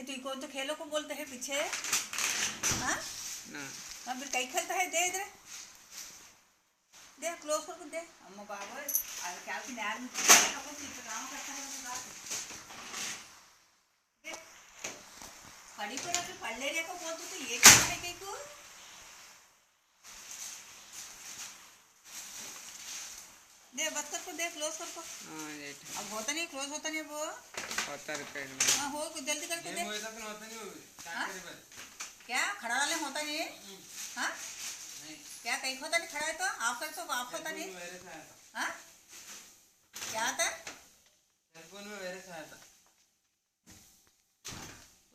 तू कौन तो खेलों को बोलते हैं पीछे? हाँ ना हाँ फिर कहीं खेलता है? दे इधर, दे क्लोज करके दे। अम्मा बाबा क्या की नया में काम करता है पढ़ी पर अभी पढ़ ले रे को बोलते तो ये क्या है कहीं को? दे बस कर को दे क्लोज कर को। हाँ ये अब होता नहीं, क्लोज होता नहीं वो। होता रिपेयर में हाँ हो जल्दी करके दे। होता नहीं हाँ? क्या खड़ा वाले होता नहीं है? हाँ क्या कहीं होता नहीं खड़ा है तो आप कर तो आप होता नहीं। हाँ क्या आता है? सेलफोन में वायरस आया था।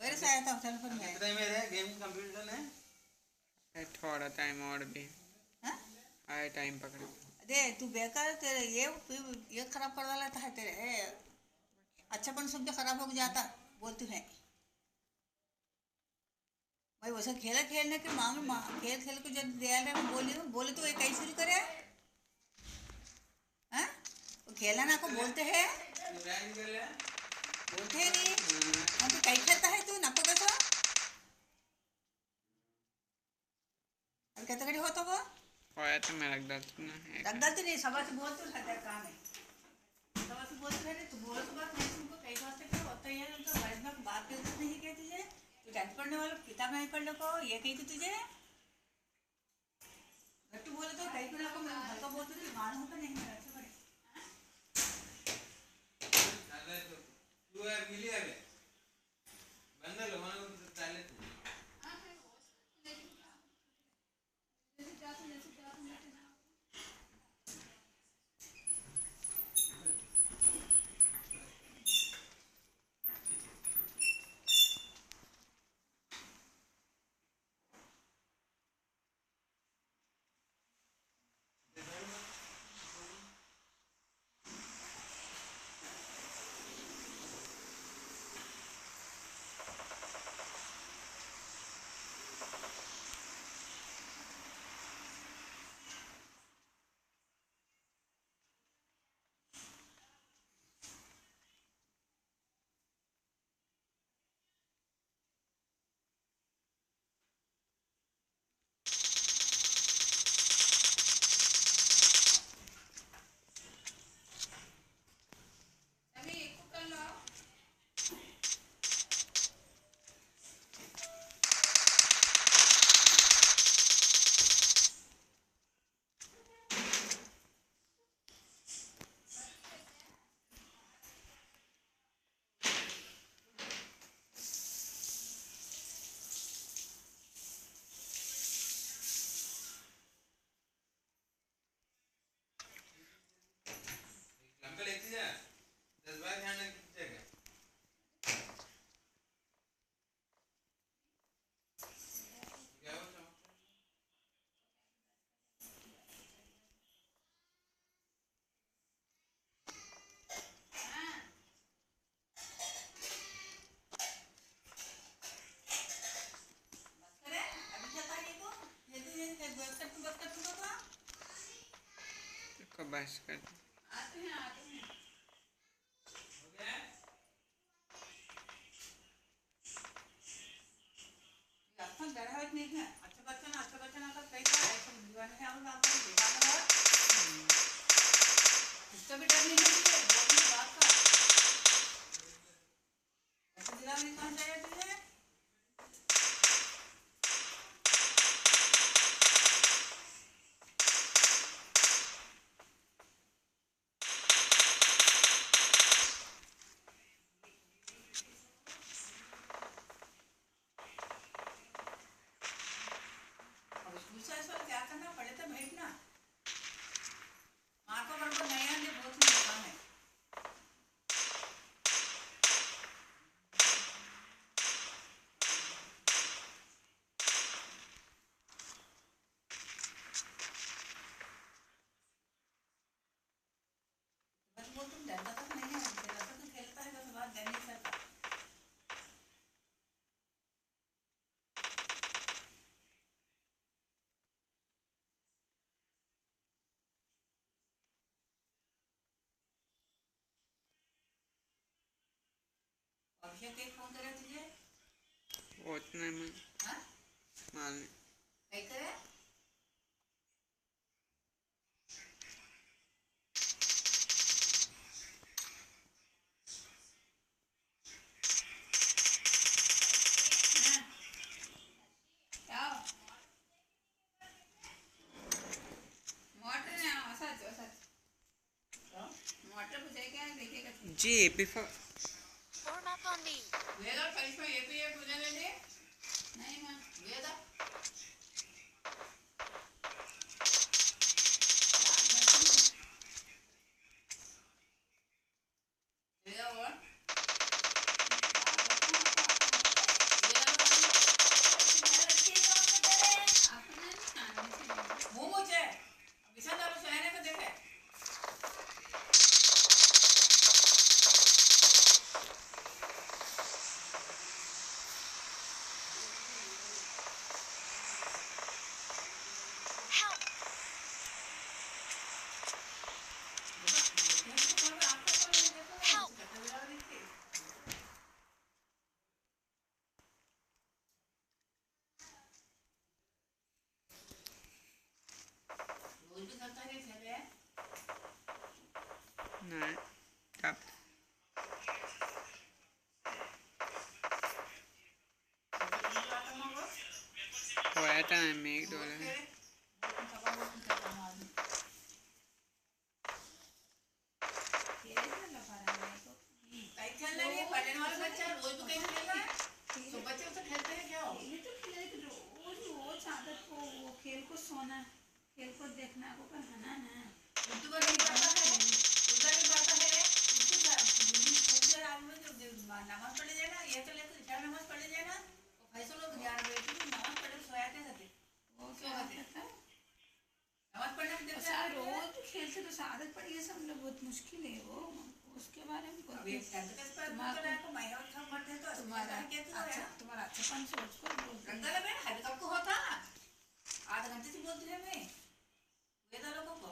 वायरस आया था सेलफोन में? कितना मेरे गेम कंप्लीट करना है? थोड़ा टाइम और भी हाँ आए टाइम पकड़। दे तू बेकार तेरे ये खराब कर डालता है तेरे। अच्छापन सब खराब हो जाता बोलती है भाई। वैसे खेला खेलने के मामले खेल खेल को जब दे रहे बोले तो ये कैसे शुरू करे? हाँ वो खेला ना को बोलते हैं, बोलते हैं नहीं हम तो कहीं खेलता है तू नको कैसा और कहते खड़ी हो तो वो होया तो मैं रख डालता ना रख डालते नहीं। सभा से बोलते रहते काम है, सभा से बोलते रहते तू बोलो तो बात नहीं तुमको कई वास्ते क्या होता है यार। उनका बारिश में बात करते नहीं क्या तुझे? तू टेंथ पढ़ने वाला किताब नहीं पढ़ने को ये कही थी तुझे? गट्टू बोले तो कहीं को ना को हल्का बोलते थे मालूम होता नहीं मेरा अच्छा बड़े। तू यार मिली है बंदा लो मानो तो चाले तू लंबे लेती जा 10 बार ध्यान रख जाएगा। क्या हो समझ अरे अभी चलता है ये तो बस कर तू तो को बस कर आते हैं हो गया अच्छा डरा हुआ नहीं है। अच्छा बच्चा ना कर कैसा ऐसा दीवाने है हम आपको दीवाना है इसका भी डर नहीं है तुझे बोलने की बात का ऐसा दिला नहीं कौन चाहिए तुझे? अब स्कूल से इस बार क्या करना पड़े तो भेजना माँ को बराबर नहीं आने बहुत ही काम है। बस बोल तुम डरता तक नहीं है डरता तो खेलता है बस बात डर नहीं सकता। अभिषेक एक फोन करे तुझे पोचने में हाँ मालने कहीं करे हाँ क्या मोटर ने ऐसा मोटर पूछे क्या देखिएगा जी before Form up on me. वेदा करिश्मा ये भी एक मुझे ले ले नहीं मां वेदा वेदा और मुंह मुझे बिछा डालो सोने को देखे Help! Help! रोज भी करता है खेले नहीं तब होया था मेक डॉलर खेल को सोना खेल को देखना को कहना ना उनको नहीं पता है उधर नहीं पता है उसको नमाज पढ़े जाना ये तो लेकर इशारा नमाज पढ़े जाना और फैसलों लोग ध्यान बैठी नमाज पढ़े सोया के साथे वो क्या होता है नमाज पढ़ने में देखा रोज खेल से तो आदत पड़ी है सब लोग बहुत मुश्किल है वो उसके बारे में अभी तुम्हारा अच्छापन सोच कर रंगला में हर कब को होता आधा घंटे से बोलती है मैं वेदा लोगों को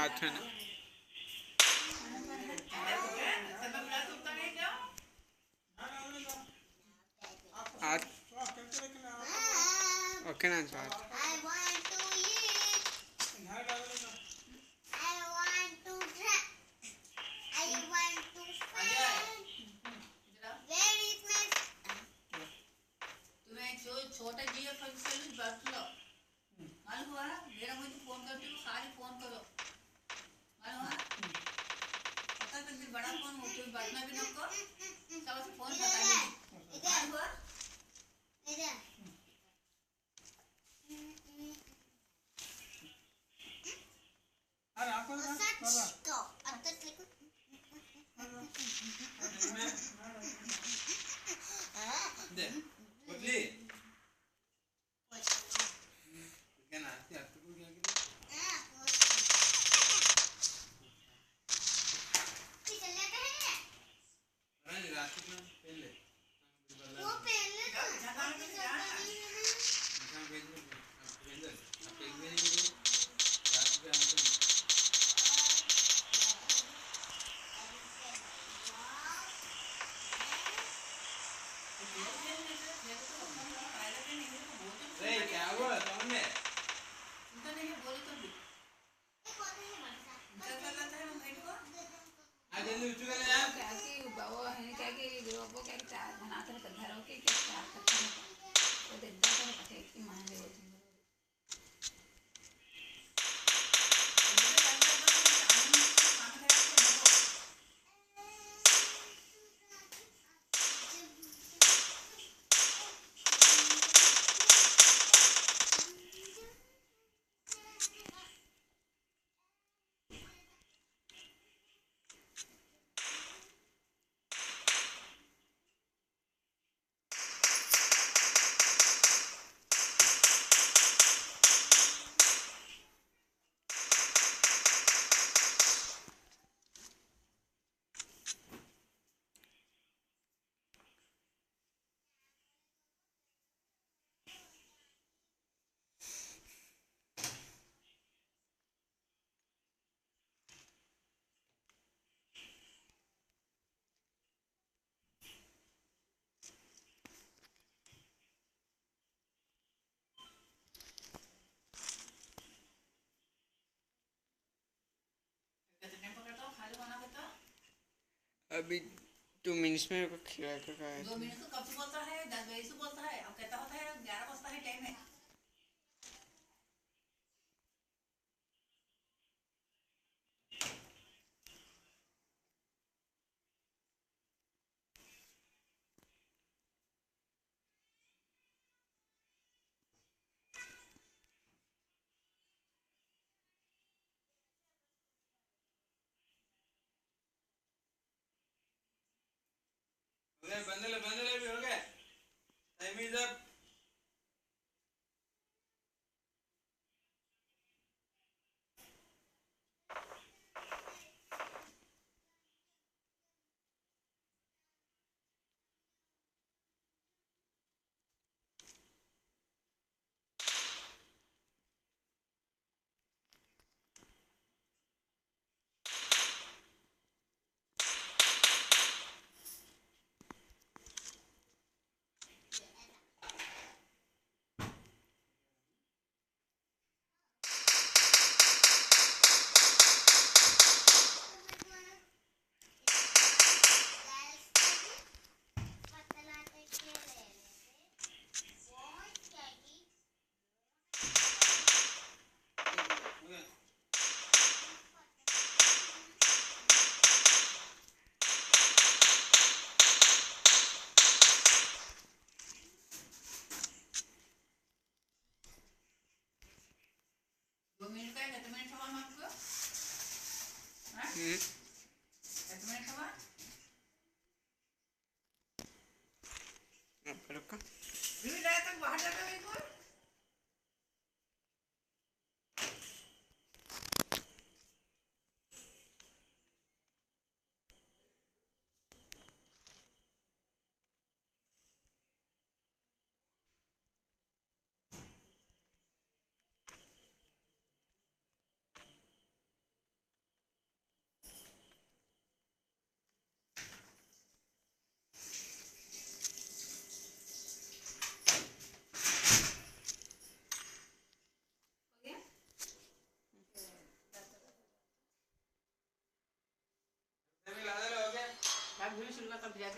अच्छा ना आज ओके ना sir I want to eat. I want to drink. I want to find. Where is my... तुम्हें जो छोटा जियो फंक्शन बस लो मालूम हुआ मेरा मुझे फोन करती हूँ खाली फोन करो मालूम हुआ पता कर बड़ा फोन हो तो बटना भी नको सब से फोन बता दीजिए मालूम हुआ इधर. Such go. Up the click. दे बोली क्या ना आती आपको को क्या किया अरे रात को पहले वो पहले तो जहाँ भेज दो आप एक भी नहीं करो रात को हम अरे क्या हुआ कौन है उनका नहीं बोले तो भी क्या कर रहा था हम बैठ को आज जल्दी उठ गए यार क्या कि बाबा है क्या कि वो क्या चार बनाते हैं घर के क्या चार करते हैं वो देखता है पता कि मान ले वो अभी 2 मिनट्स में खिला कर खाया 2 मिनट तो कब से बोलता है, 10 बजे से बोलता है, अब कहता होता है 11 बजता है टाइम है। हो गया, बंदले भी हो गए। Time is up. हो गया। 2 मिनट काय, किती मिनिट हवा मागतो? हा? हम्म, किती मिनिट हवा? अब रुका। अभी रात तक बाहर जाता है कोई? हो गया? टाइम ला दे, हो गया। क्या भूल सुन का कब जाके